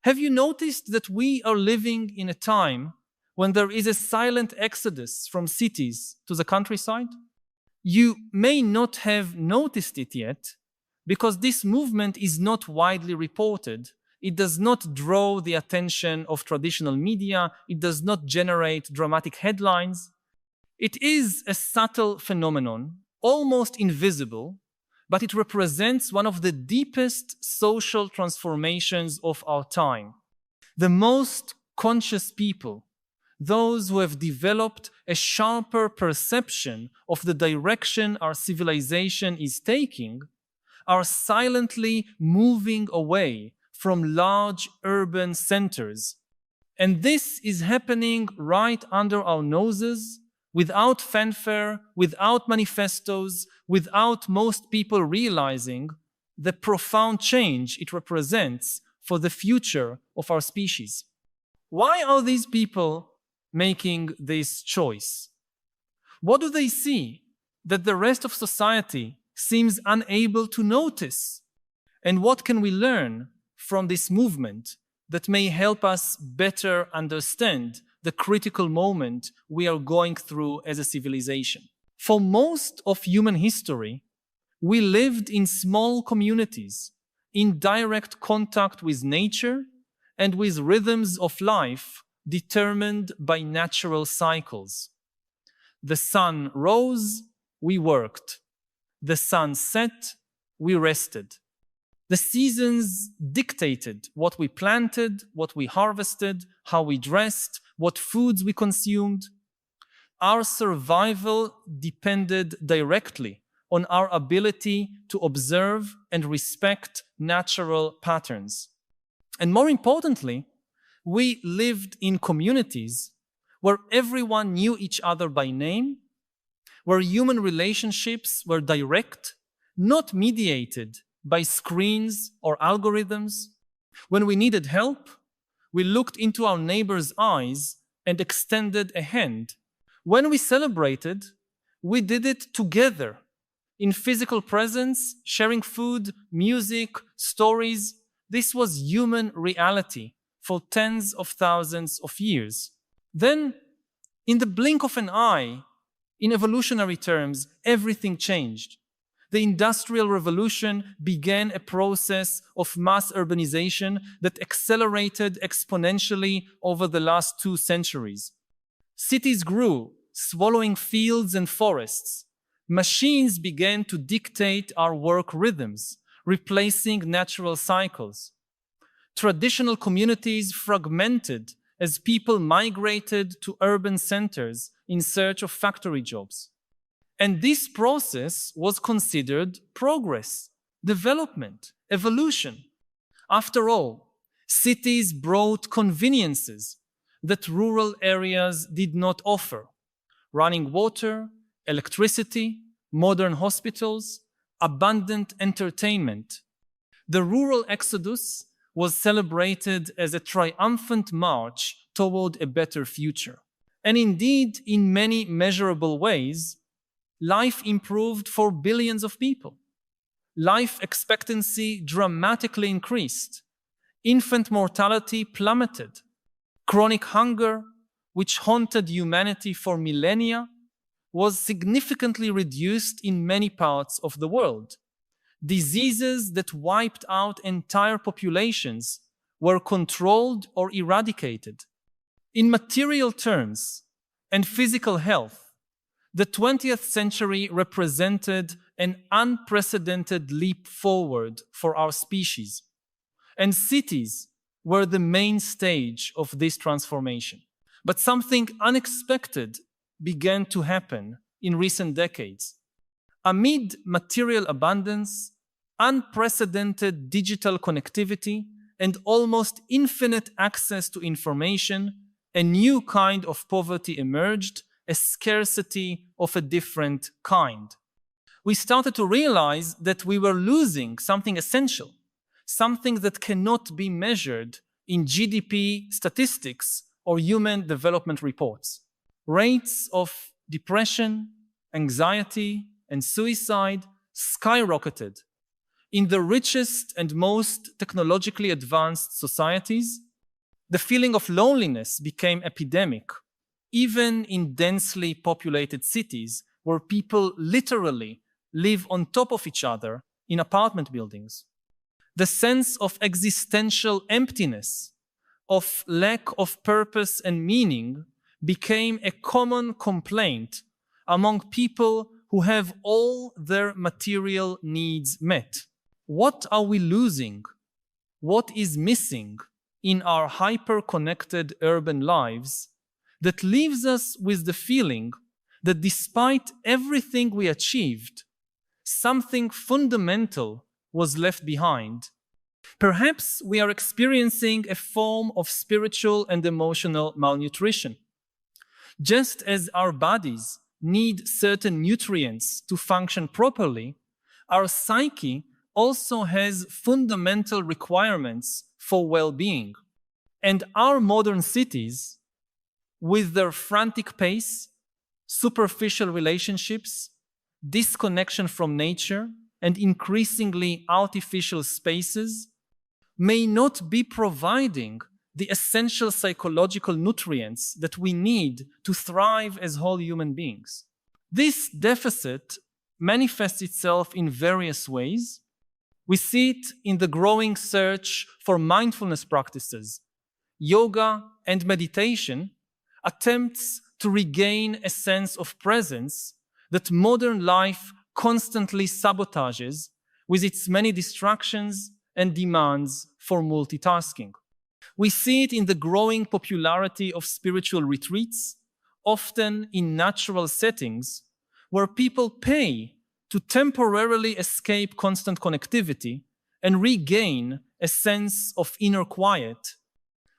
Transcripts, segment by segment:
Have you noticed that we are living in a time when there is a silent exodus from cities to the countryside? You may not have noticed it yet because this movement is not widely reported. It does not draw the attention of traditional media. It does not generate dramatic headlines. It is a subtle phenomenon, almost invisible, but it represents one of the deepest social transformations of our time. The most conscious people, those who have developed a sharper perception of the direction our civilization is taking, are silently moving away from large urban centers. And this is happening right under our noses, without fanfare, without manifestos, without most people realizing the profound change it represents for the future of our species. Why are these people making this choice? What do they see that the rest of society seems unable to notice? And what can we learn from this movement that may help us better understand the critical moment we are going through as a civilization? For most of human history, we lived in small communities, in direct contact with nature and with rhythms of life determined by natural cycles. The sun rose, we worked. The sun set, we rested. The seasons dictated what we planted, what we harvested, how we dressed, what foods we consumed. Our survival depended directly on our ability to observe and respect natural patterns. And more importantly, we lived in communities where everyone knew each other by name, where human relationships were direct, not mediated by screens or algorithms. When we needed help, we looked into our neighbor's eyes and extended a hand. When we celebrated, we did it together, in physical presence, sharing food, music, stories. This was human reality for tens of thousands of years. Then, in the blink of an eye, in evolutionary terms, everything changed. The Industrial Revolution began a process of mass urbanization that accelerated exponentially over the last 2 centuries. Cities grew, swallowing fields and forests. Machines began to dictate our work rhythms, replacing natural cycles. Traditional communities fragmented as people migrated to urban centers in search of factory jobs. And this process was considered progress, development, evolution. After all, cities brought conveniences that rural areas did not offer: running water, electricity, modern hospitals, abundant entertainment. The rural exodus was celebrated as a triumphant march toward a better future. And indeed, in many measurable ways, life improved for billions of people. Life expectancy dramatically increased. Infant mortality plummeted. Chronic hunger, which haunted humanity for millennia, was significantly reduced in many parts of the world. Diseases that wiped out entire populations were controlled or eradicated. In material terms and physical health, the 20th century represented an unprecedented leap forward for our species, and cities were the main stage of this transformation. But something unexpected began to happen in recent decades. Amid material abundance, unprecedented digital connectivity, and almost infinite access to information, a new kind of poverty emerged, a scarcity of a different kind. We started to realize that we were losing something essential, something that cannot be measured in GDP statistics or human development reports. Rates of depression, anxiety, and suicide skyrocketed. In the richest and most technologically advanced societies, the feeling of loneliness became epidemic, even in densely populated cities where people literally live on top of each other in apartment buildings. The sense of existential emptiness, of lack of purpose and meaning, became a common complaint among people who have all their material needs met. What are we losing? What is missing in our hyper-connected urban lives that leaves us with the feeling that despite everything we achieved, something fundamental was left behind? Perhaps we are experiencing a form of spiritual and emotional malnutrition. Just as our bodies need certain nutrients to function properly, our psyche also has fundamental requirements for well-being. And our modern cities, with their frantic pace, superficial relationships, disconnection from nature, and increasingly artificial spaces, may not be providing the essential psychological nutrients that we need to thrive as whole human beings. This deficit manifests itself in various ways. We see it in the growing search for mindfulness practices. Yoga and meditation attempts to regain a sense of presence that modern life constantly sabotages with its many distractions and demands for multitasking. We see it in the growing popularity of spiritual retreats, often in natural settings, where people pay to temporarily escape constant connectivity and regain a sense of inner quiet.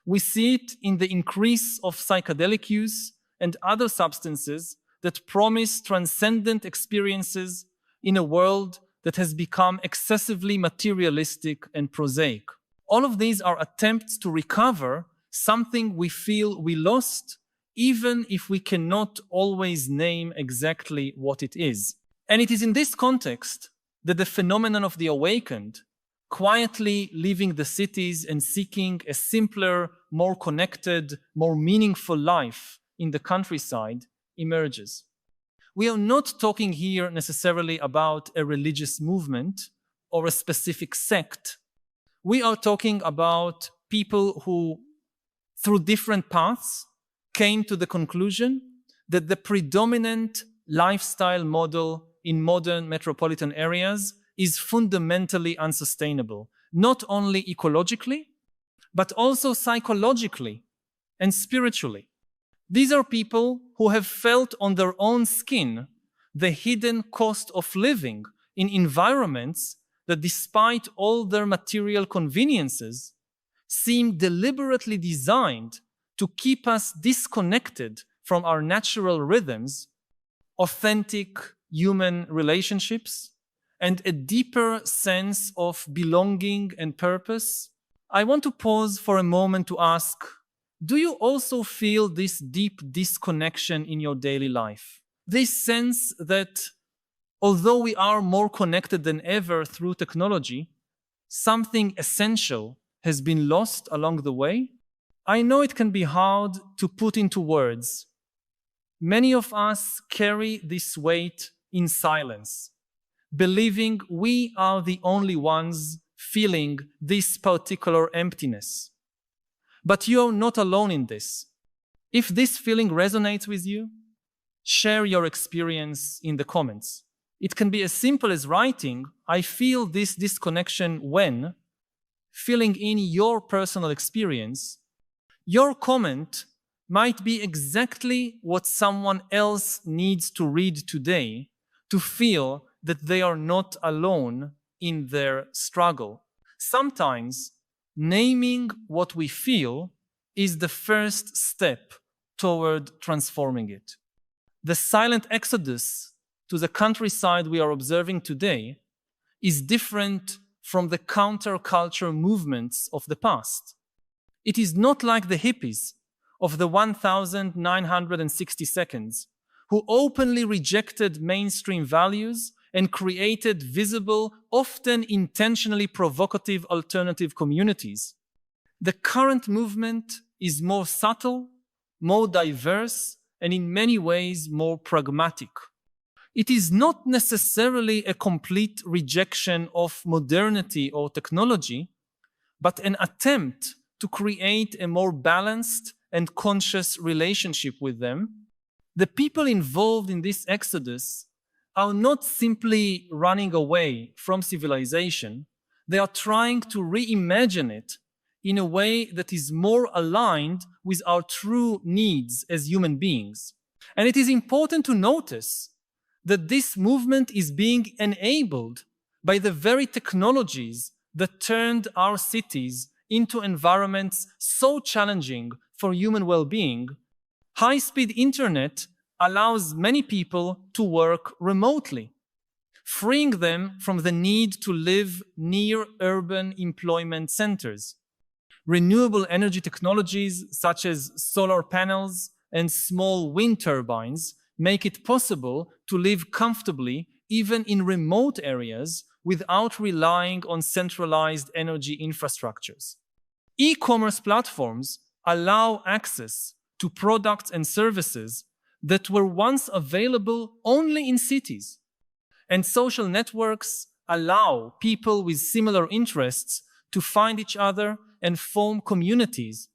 We see it in the increase of psychedelic use and other substances that promise transcendent experiences in a world that has become excessively materialistic and prosaic. All of these are attempts to recover something we feel we lost, even if we cannot always name exactly what it is. And it is in this context that the phenomenon of the awakened, quietly leaving the cities and seeking a simpler, more connected, more meaningful life in the countryside, emerges. We are not talking here necessarily about a religious movement or a specific sect. We are talking about people who, through different paths, came to the conclusion that the predominant lifestyle model in modern metropolitan areas is fundamentally unsustainable, not only ecologically, but also psychologically and spiritually. These are people who have felt on their own skin the hidden cost of living in environments that, despite all their material conveniences, seem deliberately designed to keep us disconnected from our natural rhythms, authentic human relationships, and a deeper sense of belonging and purpose. I want to pause for a moment to ask, do you also feel this deep disconnection in your daily life? This sense that although we are more connected than ever through technology, something essential has been lost along the way? I know it can be hard to put into words. Many of us carry this weight in silence, believing we are the only ones feeling this particular emptiness. But you're not alone in this. If this feeling resonates with you, share your experience in the comments. It can be as simple as writing, I feel this disconnection when, filling in your personal experience. Your comment might be exactly what someone else needs to read today to feel that they are not alone in their struggle. Sometimes, naming what we feel is the first step toward transforming it. The silent exodus to the countryside we are observing today is different from the counterculture movements of the past. It is not like the hippies of the 1960 seconds who openly rejected mainstream values and created visible, often intentionally provocative alternative communities. The current movement is more subtle, more diverse, and in many ways more pragmatic. It is not necessarily a complete rejection of modernity or technology, but an attempt to create a more balanced and conscious relationship with them. The people involved in this exodus are not simply running away from civilization, they are trying to reimagine it in a way that is more aligned with our true needs as human beings. And it is important to notice that this movement is being enabled by the very technologies that turned our cities into environments so challenging for human well-being. High-speed internet allows many people to work remotely, freeing them from the need to live near urban employment centers. Renewable energy technologies such as solar panels and small wind turbines make it possible to live comfortably even in remote areas without relying on centralized energy infrastructures. E-commerce platforms allow access to products and services that were once available only in cities. And social networks allow people with similar interests to find each other and form communities,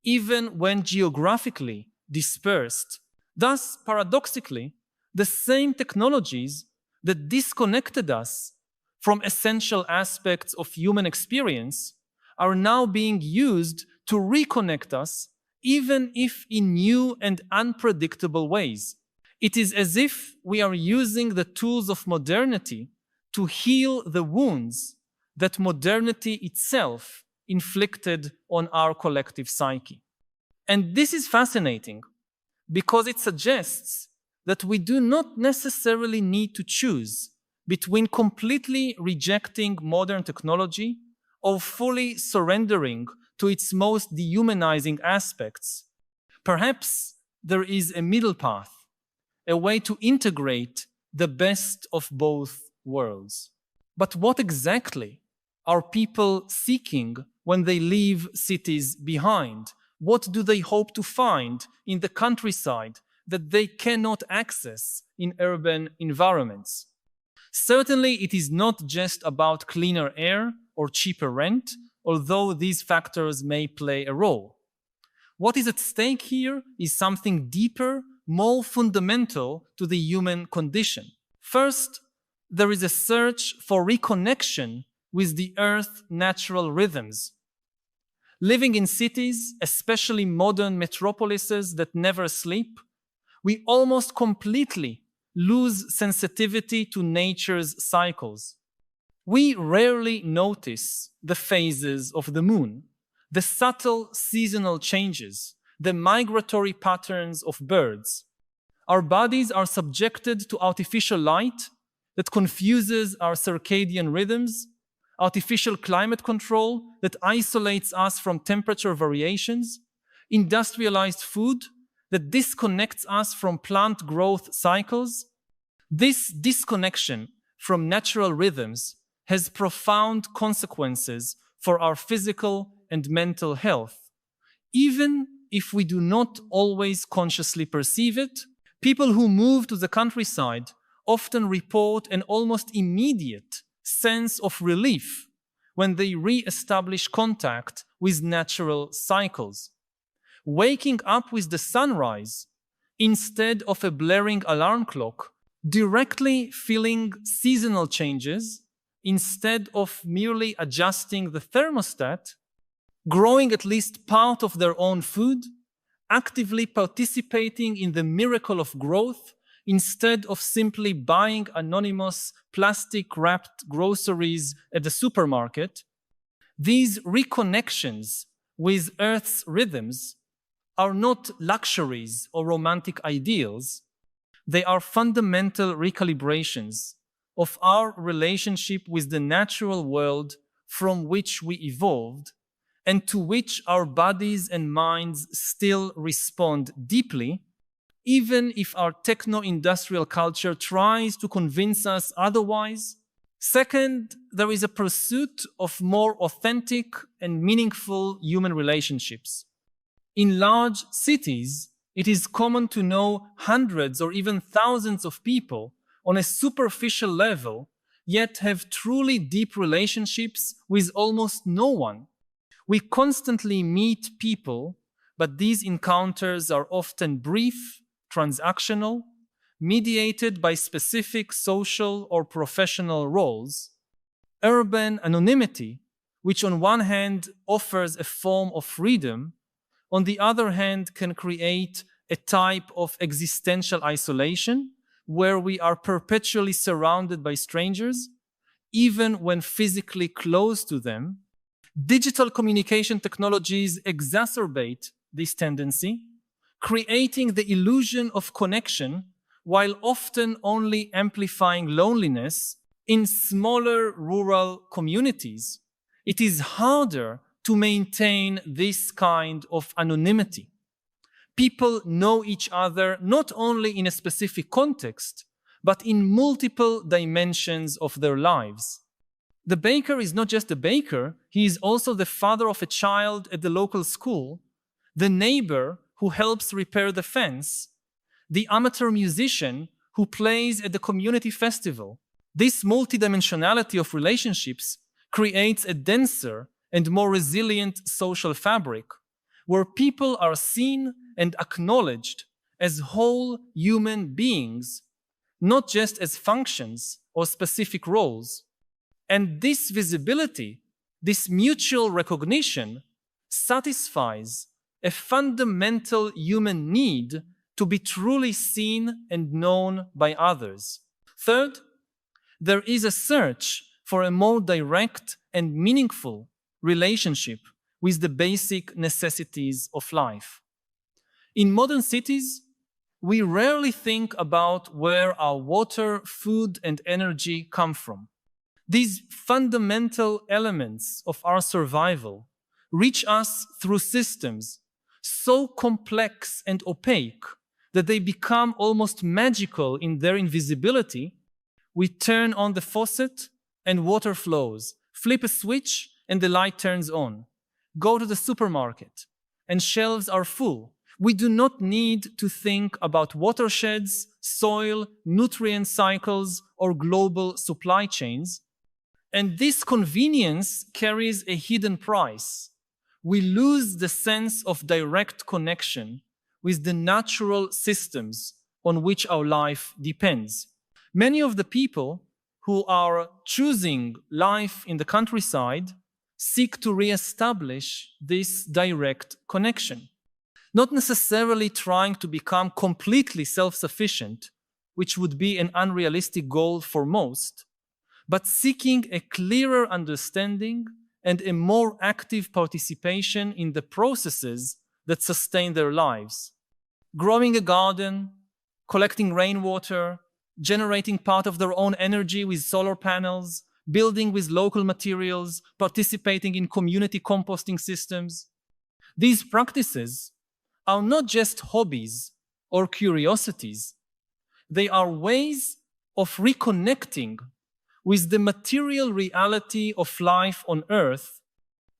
even when geographically dispersed. Thus, paradoxically, the same technologies that disconnected us from essential aspects of human experience are now being used to reconnect us, even if in new and unpredictable ways. It is as if we are using the tools of modernity to heal the wounds that modernity itself inflicted on our collective psyche. And this is fascinating because it suggests that we do not necessarily need to choose between completely rejecting modern technology or fully surrendering to its most dehumanizing aspects. Perhaps there is a middle path, a way to integrate the best of both worlds. But what exactly are people seeking when they leave cities behind? What do they hope to find in the countryside that they cannot access in urban environments? Certainly, it is not just about cleaner air or cheaper rent, although these factors may play a role. What is at stake here is something deeper, more fundamental to the human condition. First, there is a search for reconnection with the Earth's natural rhythms. Living in cities, especially modern metropolises that never sleep, we almost completely lose sensitivity to nature's cycles. We rarely notice the phases of the moon, the subtle seasonal changes, the migratory patterns of birds. Our bodies are subjected to artificial light that confuses our circadian rhythms, artificial climate control that isolates us from temperature variations, industrialized food that disconnects us from plant growth cycles. This disconnection from natural rhythms has profound consequences for our physical and mental health. Even if we do not always consciously perceive it, people who move to the countryside often report an almost immediate sense of relief when they re-establish contact with natural cycles. Waking up with the sunrise instead of a blaring alarm clock, directly feeling seasonal changes instead of merely adjusting the thermostat, growing at least part of their own food, actively participating in the miracle of growth instead of simply buying anonymous plastic-wrapped groceries at the supermarket. These reconnections with Earth's rhythms are not luxuries or romantic ideals. They are fundamental recalibrations of our relationship with the natural world from which we evolved and to which our bodies and minds still respond deeply, even if our techno-industrial culture tries to convince us otherwise. Second, there is a pursuit of more authentic and meaningful human relationships. In large cities, it is common to know hundreds or even thousands of people on a superficial level, yet have truly deep relationships with almost no one. We constantly meet people, but these encounters are often brief, transactional, mediated by specific social or professional roles. Urban anonymity, which on one hand offers a form of freedom, on the other hand can create a type of existential isolation where we are perpetually surrounded by strangers, even when physically close to them. Digital communication technologies exacerbate this tendency, creating the illusion of connection while often only amplifying loneliness in smaller rural communities. It is harder to maintain this kind of anonymity. People know each other not only in a specific context, but in multiple dimensions of their lives. The baker is not just a baker, he is also the father of a child at the local school, the neighbor who helps repair the fence, the amateur musician who plays at the community festival. This multidimensionality of relationships creates a denser and more resilient social fabric, where people are seen and acknowledged as whole human beings, not just as functions or specific roles. And this visibility, this mutual recognition, satisfies a fundamental human need to be truly seen and known by others. Third, there is a search for a more direct and meaningful relationship with the basic necessities of life. In modern cities, we rarely think about where our water, food, and energy come from. These fundamental elements of our survival reach us through systems so complex and opaque that they become almost magical in their invisibility. We turn on the faucet and water flows, flip a switch and the light turns on, go to the supermarket and shelves are full. We do not need to think about watersheds, soil, nutrient cycles, or global supply chains. And this convenience carries a hidden price. We lose the sense of direct connection with the natural systems on which our life depends. Many of the people who are choosing life in the countryside seek to re-establish this direct connection, not necessarily trying to become completely self-sufficient, which would be an unrealistic goal for most, but seeking a clearer understanding and a more active participation in the processes that sustain their lives. Growing a garden, collecting rainwater, generating part of their own energy with solar panels, building with local materials, participating in community composting systems. These practices are not just hobbies or curiosities. They are ways of reconnecting with the material reality of life on Earth,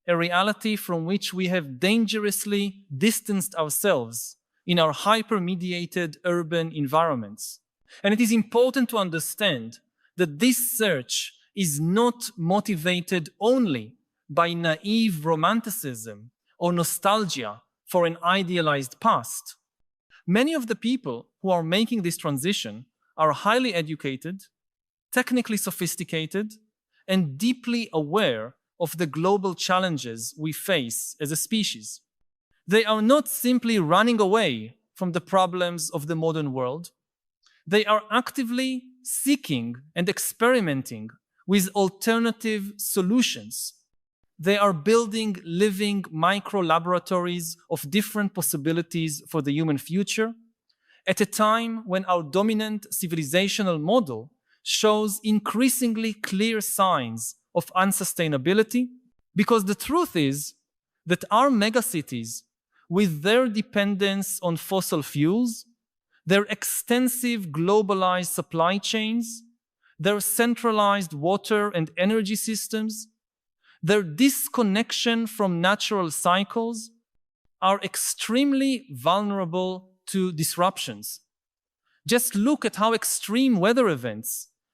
a reality from which we have dangerously distanced ourselves in our hyper-mediated urban environments. And it is important to understand that this search is not motivated only by naive romanticism or nostalgia for an idealized past. Many of the people who are making this transition are highly educated, technically sophisticated, and deeply aware of the global challenges we face as a species. They are not simply running away from the problems of the modern world. They are actively seeking and experimenting with alternative solutions. They are building living micro-laboratories of different possibilities for the human future at a time when our dominant civilizational model shows increasingly clear signs of unsustainability, because the truth is that our megacities, with their dependence on fossil fuels, their extensive globalized supply chains, their centralized water and energy systems, their disconnection from natural cycles are extremely vulnerable to disruptions. Just look at how extreme weather events,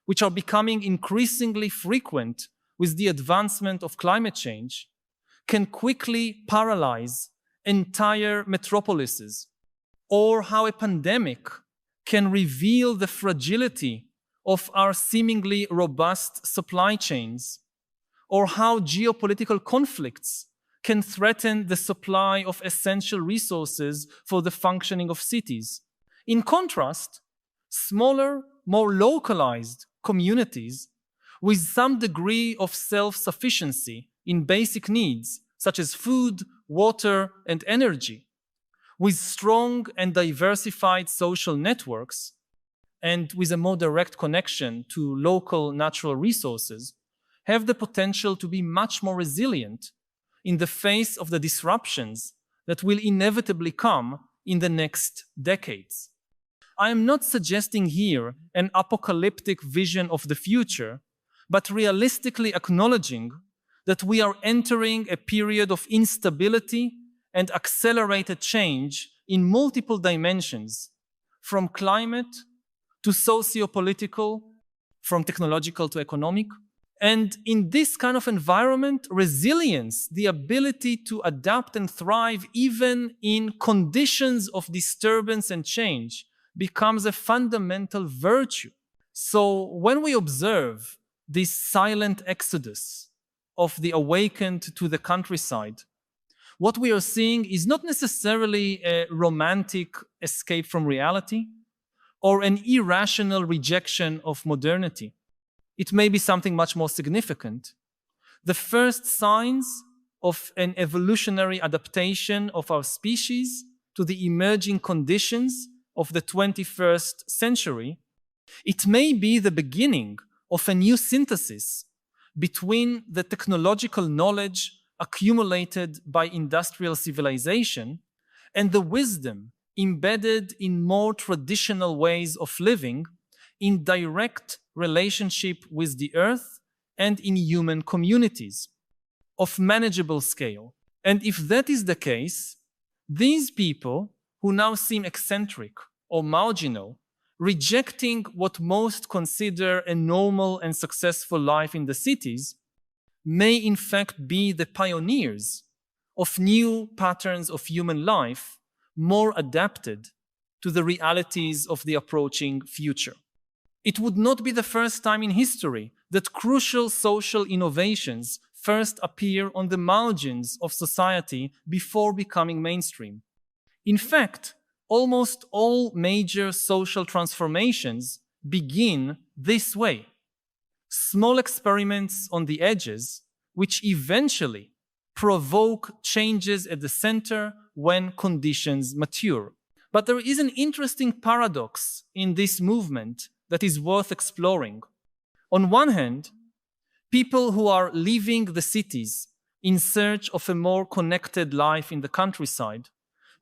which are becoming increasingly frequent with the advancement of climate change, can quickly paralyze entire metropolises, or how a pandemic can reveal the fragility of our seemingly robust supply chains, or how geopolitical conflicts can threaten the supply of essential resources for the functioning of cities. In contrast, smaller, more localized communities with some degree of self-sufficiency in basic needs, such as food, water, and energy, with strong and diversified social networks, and with a more direct connection to local natural resources, have the potential to be much more resilient in the face of the disruptions that will inevitably come in the next decades. I am not suggesting here an apocalyptic vision of the future, but realistically acknowledging that we are entering a period of instability and accelerated change in multiple dimensions, from climate to socio-political, from technological to economic. And in this kind of environment, resilience, the ability to adapt and thrive even in conditions of disturbance and change, becomes a fundamental virtue. So when we observe this silent exodus of the awakened to the countryside, what we are seeing is not necessarily a romantic escape from reality or an irrational rejection of modernity. It may be something much more significant. The first signs of an evolutionary adaptation of our species to the emerging conditions of the 21st century, it may be the beginning of a new synthesis between the technological knowledge accumulated by industrial civilization and the wisdom embedded in more traditional ways of living in direct relationship with the earth and in human communities of manageable scale. And if that is the case, these people who now seem eccentric or marginal, rejecting what most consider a normal and successful life in the cities, may in fact be the pioneers of new patterns of human life, more adapted to the realities of the approaching future. It would not be the first time in history that crucial social innovations first appear on the margins of society before becoming mainstream. In fact, almost all major social transformations begin this way. Small experiments on the edges, which eventually provoke changes at the center when conditions mature. But there is an interesting paradox in this movement that is worth exploring. On one hand, people who are leaving the cities in search of a more connected life in the countryside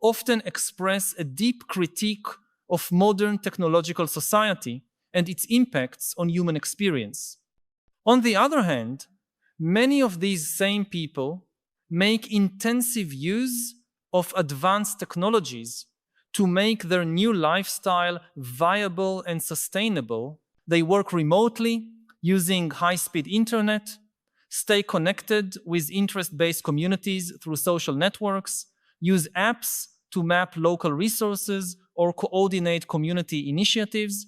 often express a deep critique of modern technological society and its impacts on human experience. On the other hand, many of these same people make intensive use of advanced technologies to make their new lifestyle viable and sustainable. They work remotely using high-speed internet, stay connected with interest-based communities through social networks, use apps to map local resources or coordinate community initiatives,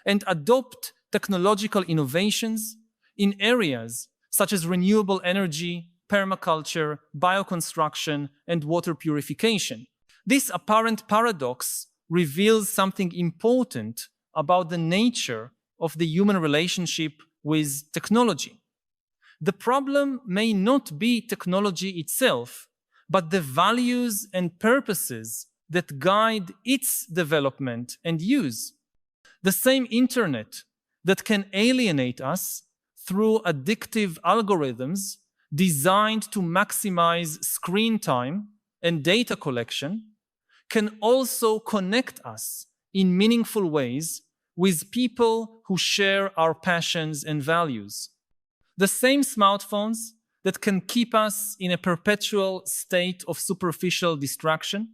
and adopt technological innovations in areas such as renewable energy, permaculture, bioconstruction, and water purification. This apparent paradox reveals something important about the nature of the human relationship with technology. The problem may not be technology itself, but the values and purposes that guide its development and use. The same internet that can alienate us through addictive algorithms designed to maximize screen time and data collection can also connect us in meaningful ways with people who share our passions and values. The same smartphones that can keep us in a perpetual state of superficial distraction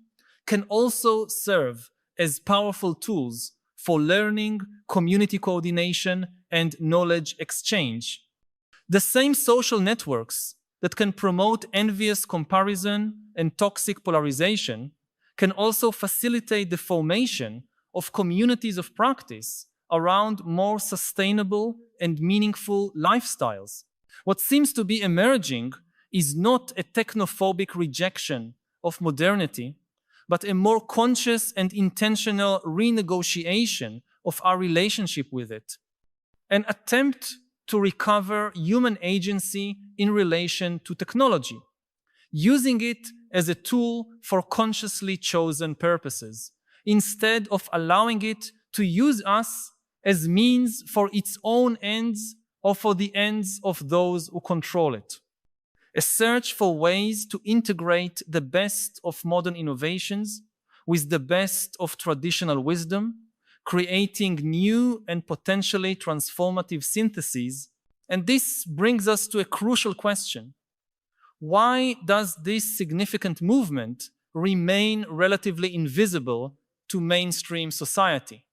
can also serve as powerful tools for learning, community coordination, and knowledge exchange. The same social networks that can promote envious comparison and toxic polarization can also facilitate the formation of communities of practice around more sustainable and meaningful lifestyles. What seems to be emerging is not a technophobic rejection of modernity, but a more conscious and intentional renegotiation of our relationship with it. An attempt to recover human agency in relation to technology, using it as a tool for consciously chosen purposes, instead of allowing it to use us as means for its own ends or for the ends of those who control it. A search for ways to integrate the best of modern innovations with the best of traditional wisdom, creating new and potentially transformative syntheses. And this brings us to a crucial question. Why does this significant movement remain relatively invisible to mainstream society?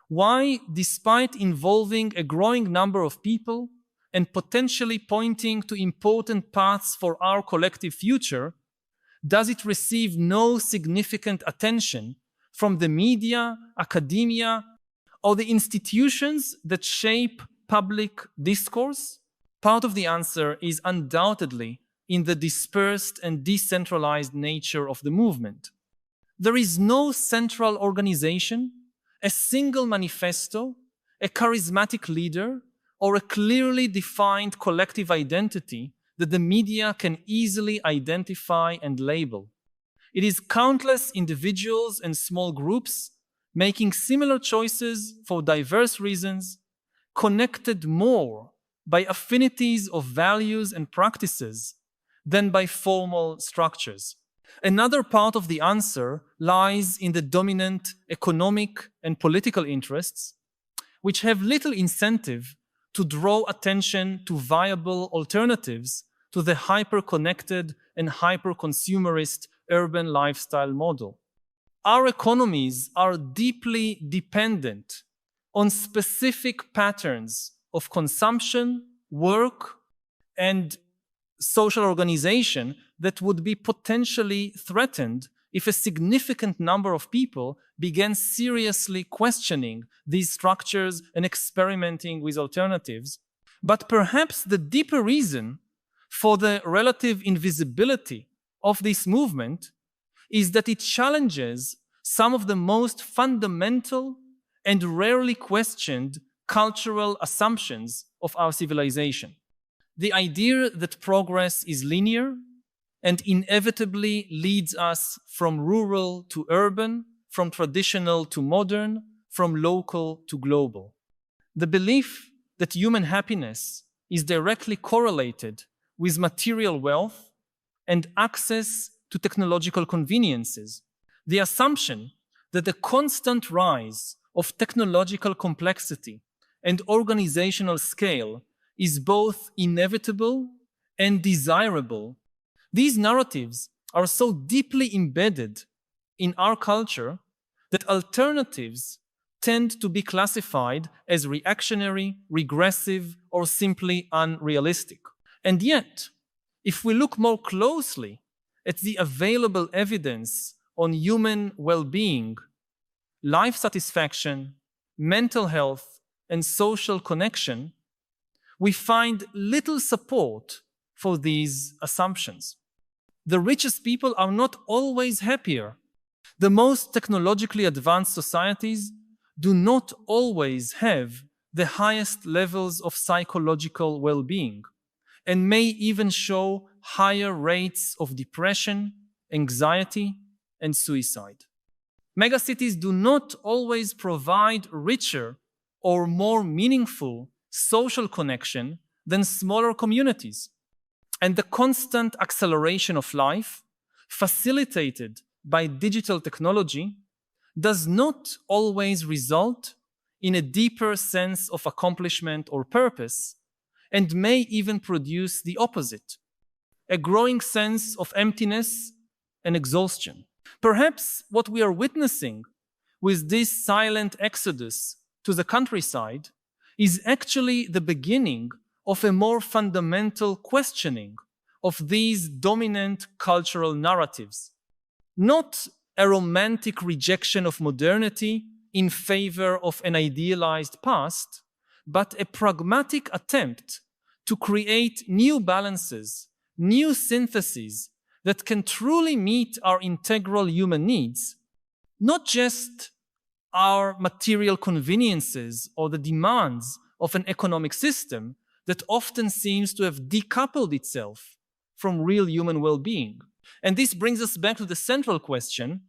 Why, despite involving a growing number of people and potentially pointing to important paths for our collective future, does it receive no significant attention from the media, academia, or the institutions that shape public discourse? Part of the answer is undoubtedly in the dispersed and decentralized nature of the movement. There is no central organization, a single manifesto, a charismatic leader, or a clearly defined collective identity that the media can easily identify and label. It is countless individuals and small groups making similar choices for diverse reasons, connected more by affinities of values and practices than by formal structures. Another part of the answer lies in the dominant economic and political interests, which have little incentive to draw attention to viable alternatives to the hyper-connected and hyper-consumerist urban lifestyle model. Our economies are deeply dependent on specific patterns of consumption, work, and social organization that would be potentially threatened if a significant number of people began seriously questioning these structures and experimenting with alternatives. But perhaps the deeper reason for the relative invisibility of this movement is that it challenges some of the most fundamental and rarely questioned cultural assumptions of our civilization. The idea that progress is linear and inevitably leads us from rural to urban, from traditional to modern, from local to global. The belief that human happiness is directly correlated with material wealth and access to technological conveniences. The assumption that the constant rise of technological complexity and organizational scale is both inevitable and desirable. These narratives are so deeply embedded in our culture that alternatives tend to be classified as reactionary, regressive, or simply unrealistic. And yet, if we look more closely at the available evidence on human well-being, life satisfaction, mental health, and social connection, we find little support for these assumptions. The richest people are not always happier. The most technologically advanced societies do not always have the highest levels of psychological well-being and may even show higher rates of depression, anxiety, and suicide. Megacities do not always provide richer or more meaningful social connection than smaller communities. And the constant acceleration of life, facilitated by digital technology, does not always result in a deeper sense of accomplishment or purpose, and may even produce the opposite, a growing sense of emptiness and exhaustion. Perhaps what we are witnessing with this silent exodus to the countryside is actually the beginning of a more fundamental questioning of these dominant cultural narratives. Not a romantic rejection of modernity in favor of an idealized past, but a pragmatic attempt to create new balances, new syntheses that can truly meet our integral human needs, not just our material conveniences or the demands of an economic system that often seems to have decoupled itself from real human well-being. And this brings us back to the central question: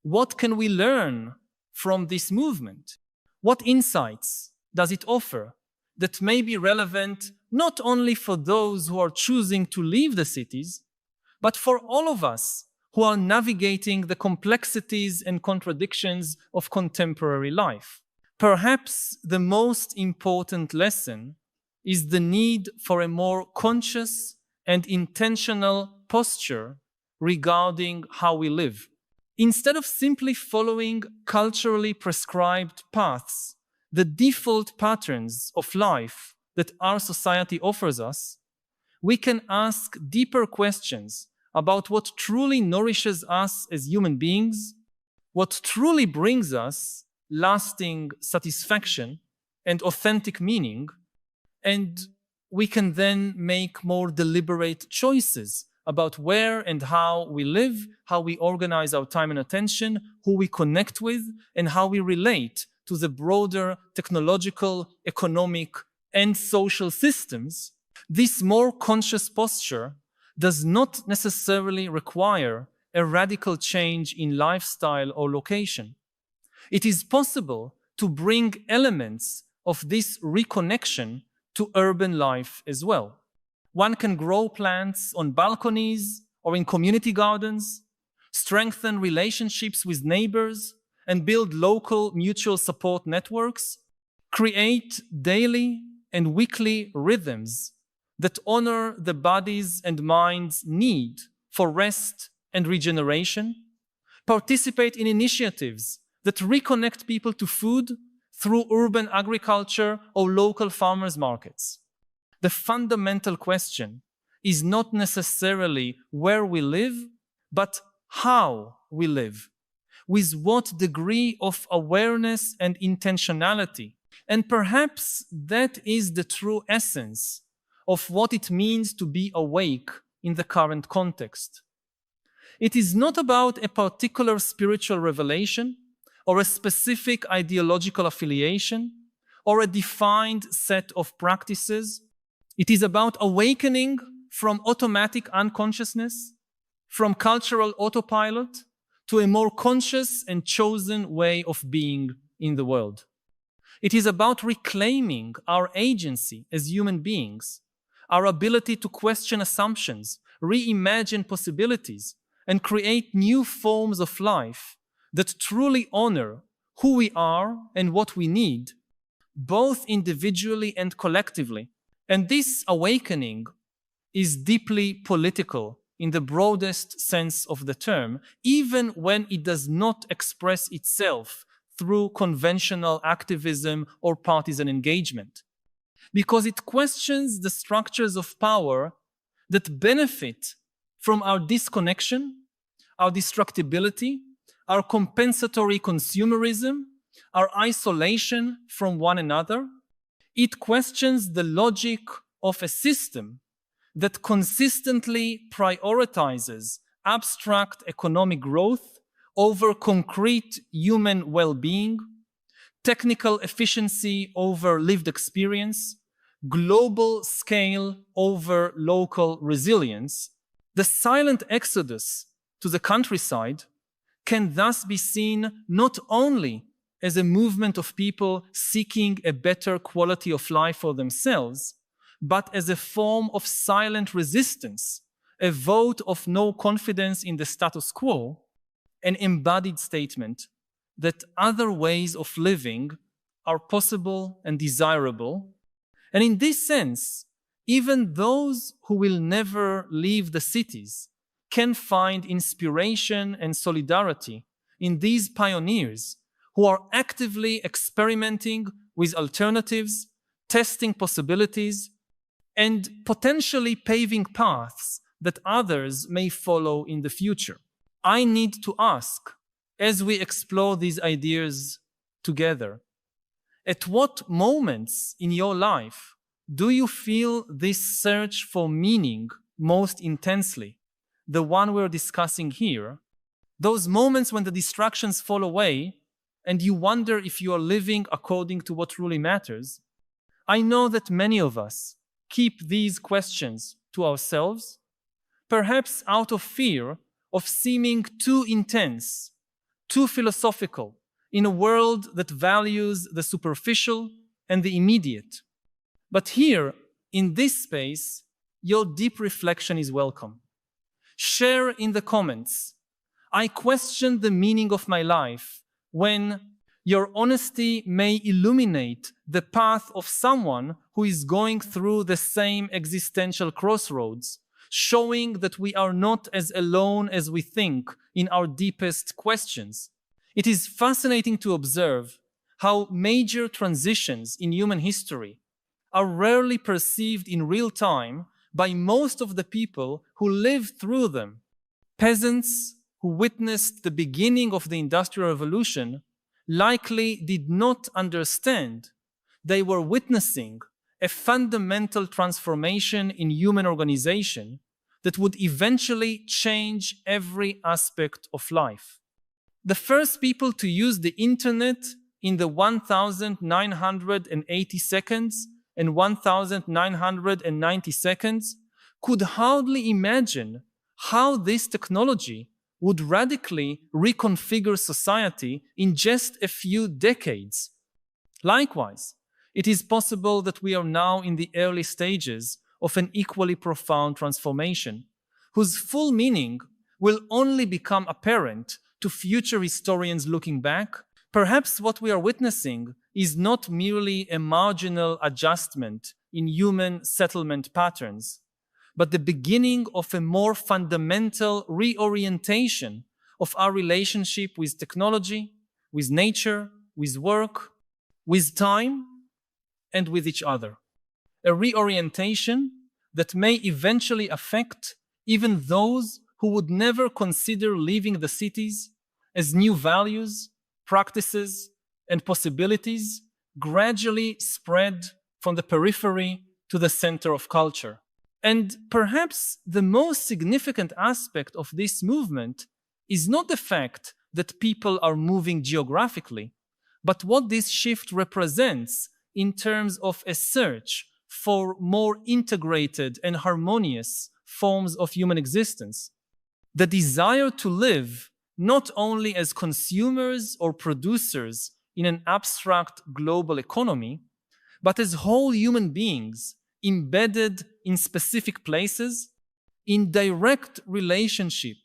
what can we learn from this movement? What insights does it offer that may be relevant not only for those who are choosing to leave the cities, but for all of us who are navigating the complexities and contradictions of contemporary life? Perhaps the most important lesson is the need for a more conscious and intentional posture regarding how we live. Instead of simply following culturally prescribed paths, the default patterns of life that our society offers us, we can ask deeper questions about what truly nourishes us as human beings, what truly brings us lasting satisfaction and authentic meaning, and we can then make more deliberate choices about where and how we live, how we organize our time and attention, who we connect with, and how we relate to the broader technological, economic, and social systems. This more conscious posture does not necessarily require a radical change in lifestyle or location. It is possible to bring elements of this reconnection to urban life as well. One can grow plants on balconies or in community gardens, strengthen relationships with neighbors, and build local mutual support networks, create daily and weekly rhythms that honor the body's and mind's need for rest and regeneration, participate in initiatives that reconnect people to food through urban agriculture or local farmers' markets. The fundamental question is not necessarily where we live, but how we live, with what degree of awareness and intentionality. And perhaps that is the true essence of what it means to be awake in the current context. It is not about a particular spiritual revelation or a specific ideological affiliation or a defined set of practices. It is about awakening from automatic unconsciousness, from cultural autopilot, to a more conscious and chosen way of being in the world. It is about reclaiming our agency as human beings, our ability to question assumptions, reimagine possibilities, and create new forms of life that truly honor who we are and what we need, both individually and collectively. And this awakening is deeply political in the broadest sense of the term, even when it does not express itself through conventional activism or partisan engagement, because it questions the structures of power that benefit from our disconnection, our distractibility, our compensatory consumerism, our isolation from one another. It questions the logic of a system that consistently prioritizes abstract economic growth over concrete human well-being, technical efficiency over lived experience, global scale over local resilience. The silent exodus to the countryside can thus be seen not only as a movement of people seeking a better quality of life for themselves, but as a form of silent resistance, a vote of no confidence in the status quo, an embodied statement that other ways of living are possible and desirable. And in this sense, even those who will never leave the cities can find inspiration and solidarity in these pioneers who are actively experimenting with alternatives, testing possibilities, and potentially paving paths that others may follow in the future. I need to ask, as we explore these ideas together, at what moments in your life do you feel this search for meaning most intensely? The one we're discussing here, those moments when the distractions fall away and you wonder if you are living according to what truly matters. I know that many of us keep these questions to ourselves, perhaps out of fear of seeming too intense, too philosophical, in a world that values the superficial and the immediate. But here, in this space, your deep reflection is welcome. Share in the comments. I question the meaning of my life when your honesty may illuminate the path of someone who is going through the same existential crossroads, showing that we are not as alone as we think in our deepest questions. It is fascinating to observe how major transitions in human history are rarely perceived in real time by most of the people who lived through them. Peasants who witnessed the beginning of the Industrial Revolution likely did not understand they were witnessing a fundamental transformation in human organization that would eventually change every aspect of life. The first people to use the internet in the 1980 seconds and 1990 seconds could hardly imagine how this technology would radically reconfigure society in just a few decades. Likewise, it is possible that we are now in the early stages of an equally profound transformation, whose full meaning will only become apparent to future historians looking back. Perhaps what we are witnessing is not merely a marginal adjustment in human settlement patterns, but the beginning of a more fundamental reorientation of our relationship with technology, with nature, with work, with time, and with each other. A reorientation that may eventually affect even those who would never consider leaving the cities, as new values, practices, and possibilities gradually spread from the periphery to the center of culture. And perhaps the most significant aspect of this movement is not the fact that people are moving geographically, but what this shift represents in terms of a search for more integrated and harmonious forms of human existence. The desire to live not only as consumers or producers in an abstract global economy, but as whole human beings embedded in specific places, in direct relationship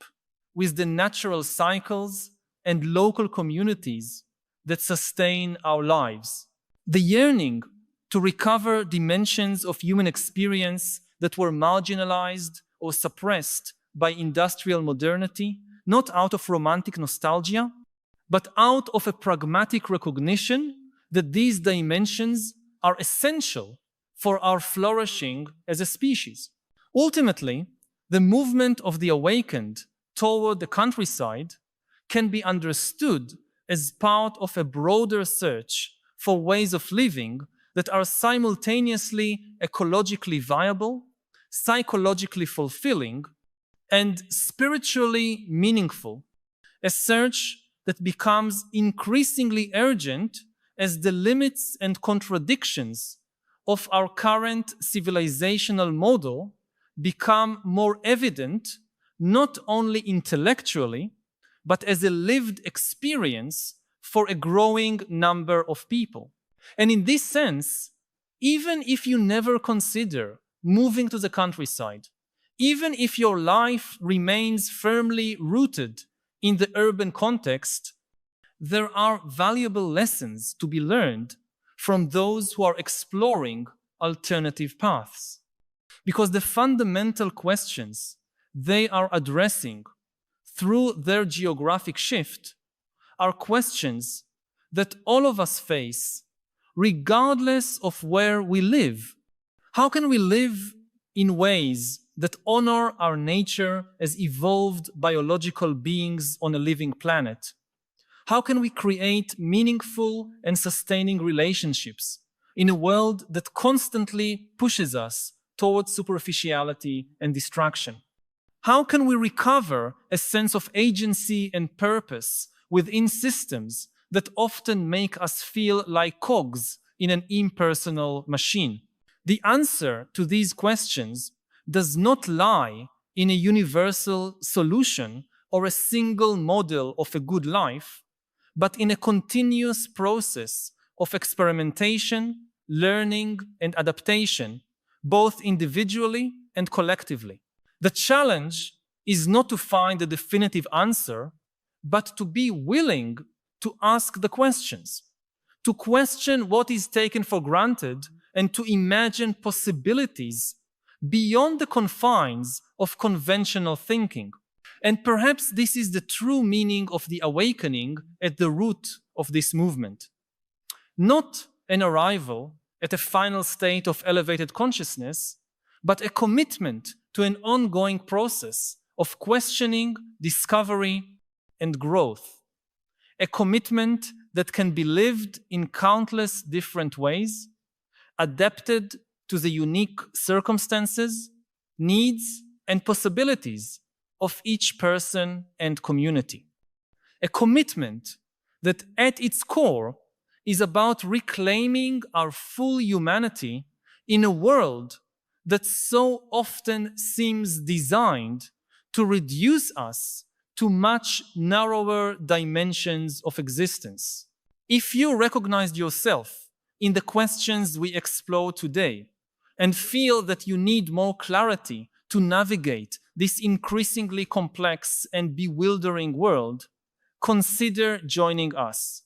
with the natural cycles and local communities that sustain our lives. The yearning to recover dimensions of human experience that were marginalized or suppressed by industrial modernity, not out of romantic nostalgia, but out of a pragmatic recognition that these dimensions are essential for our flourishing as a species. Ultimately, the movement of the awakened toward the countryside can be understood as part of a broader search for ways of living that are simultaneously ecologically viable, psychologically fulfilling, and spiritually meaningful. A search that becomes increasingly urgent as the limits and contradictions of our current civilizational model become more evident, not only intellectually, but as a lived experience for a growing number of people. And in this sense, even if you never consider moving to the countryside, even if your life remains firmly rooted in the urban context, there are valuable lessons to be learned from those who are exploring alternative paths. Because the fundamental questions they are addressing through their geographic shift are questions that all of us face, regardless of where we live. How can we live in ways that honor our nature as evolved biological beings on a living planet? How can we create meaningful and sustaining relationships in a world that constantly pushes us towards superficiality and distraction? How can we recover a sense of agency and purpose within systems that often make us feel like cogs in an impersonal machine? The answer to these questions does not lie in a universal solution or a single model of a good life, but in a continuous process of experimentation, learning, and adaptation, both individually and collectively. The challenge is not to find a definitive answer, but to be willing to ask the questions, to question what is taken for granted, and to imagine possibilities beyond the confines of conventional thinking. And perhaps this is the true meaning of the awakening at the root of this movement. Not an arrival at a final state of elevated consciousness, but a commitment to an ongoing process of questioning, discovery, and growth. A commitment that can be lived in countless different ways, adapted to the unique circumstances, needs, and possibilities of each person and community. A commitment that at its core is about reclaiming our full humanity in a world that so often seems designed to reduce us to much narrower dimensions of existence. If you recognized yourself in the questions we explore today and feel that you need more clarity to navigate this increasingly complex and bewildering world, consider joining us.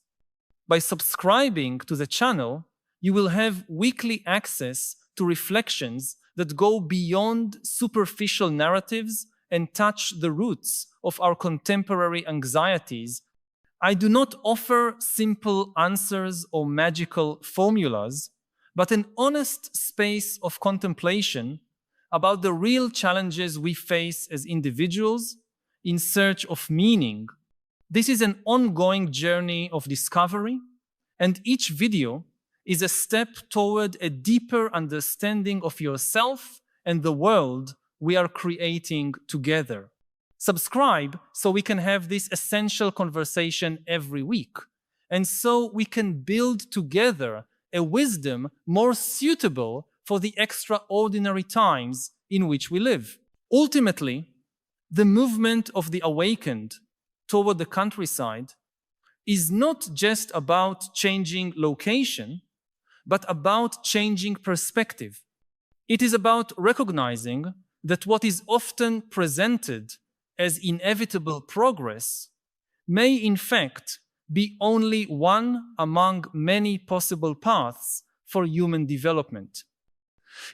By subscribing to the channel, you will have weekly access to reflections that go beyond superficial narratives and touch the roots of our contemporary anxieties. I do not offer simple answers or magical formulas, but an honest space of contemplation about the real challenges we face as individuals in search of meaning. This is an ongoing journey of discovery, and each video is a step toward a deeper understanding of yourself and the world we are creating together. Subscribe so we can have this essential conversation every week, and so we can build together a wisdom more suitable for the extraordinary times in which we live. Ultimately, the movement of the awakened toward the countryside is not just about changing location, but about changing perspective. It is about recognizing that what is often presented as inevitable progress may in fact be only one among many possible paths for human development.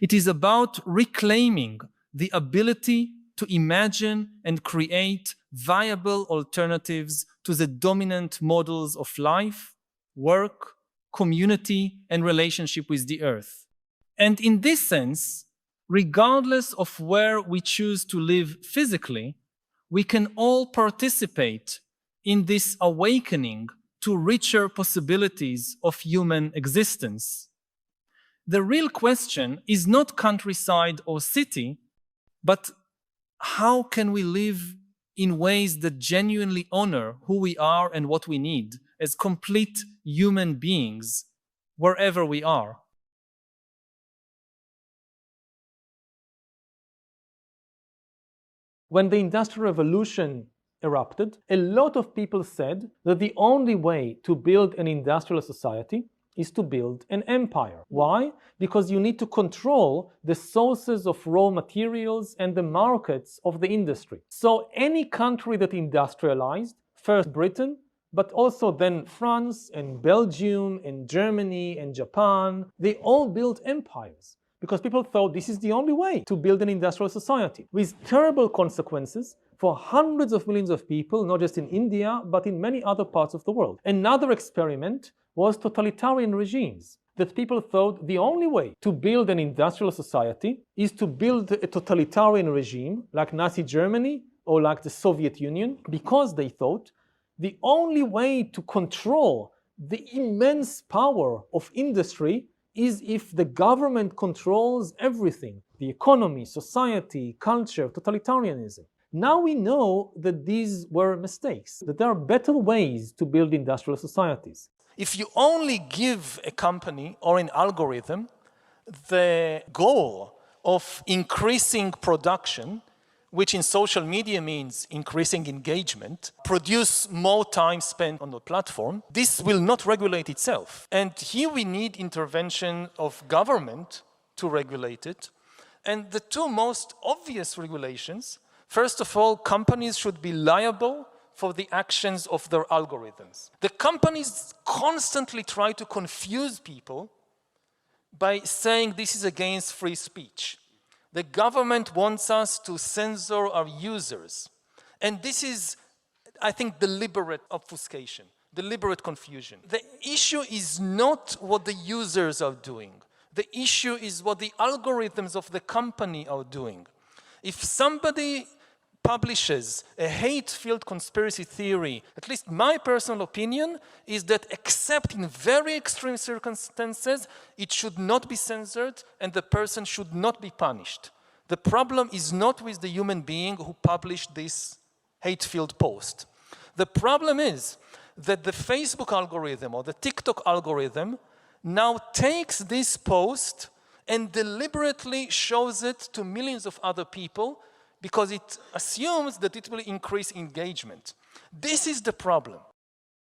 It is about reclaiming the ability to imagine and create viable alternatives to the dominant models of life, work, community, and relationship with the earth. And in this sense, regardless of where we choose to live physically, we can all participate in this awakening to richer possibilities of human existence. The real question is not countryside or city, but how can we live in ways that genuinely honor who we are and what we need as complete human beings wherever we are. When the Industrial Revolution erupted, a lot of people said that the only way to build an industrial society is to build an empire. Why? Because you need to control the sources of raw materials and the markets of the industry. So any country that industrialized, first Britain, but also then France and Belgium and Germany and Japan, they all built empires because people thought this is the only way to build an industrial society, with terrible consequences for hundreds of millions of people, not just in India, but in many other parts of the world. Another experiment was totalitarian regimes, that people thought the only way to build an industrial society is to build a totalitarian regime like Nazi Germany or like the Soviet Union, because they thought the only way to control the immense power of industry is if the government controls everything: the economy, society, culture, totalitarianism. Now we know that these were mistakes, that there are better ways to build industrial societies. If you only give a company or an algorithm the goal of increasing production, which in social media means increasing engagement, produce more time spent on the platform, this will not regulate itself. And here we need intervention of government to regulate it. And the two most obvious regulations, first of all, companies should be liable for the actions of their algorithms. The companies constantly try to confuse people by saying this is against free speech. The government wants us to censor our users. And this is, I think, deliberate obfuscation, deliberate confusion. The issue is not what the users are doing. The issue is what the algorithms of the company are doing. If somebody publishes a hate-filled conspiracy theory, at least my personal opinion is that except in very extreme circumstances, it should not be censored and the person should not be punished. The problem is not with the human being who published this hate-filled post. The problem is that the Facebook algorithm or the TikTok algorithm now takes this post and deliberately shows it to millions of other people because it assumes that it will increase engagement. This is the problem.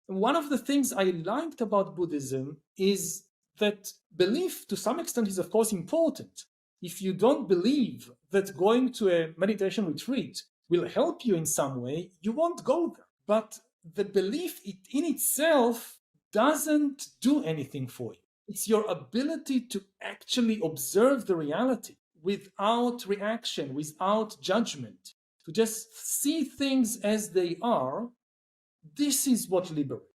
One of the things I liked about Buddhism is that belief, to some extent, is of course important. If you don't believe that going to a meditation retreat will help you in some way, you won't go there. But the belief in itself doesn't do anything for you. It's your ability to actually observe the reality without reaction, without judgment, to just see things as they are. This is what liberates.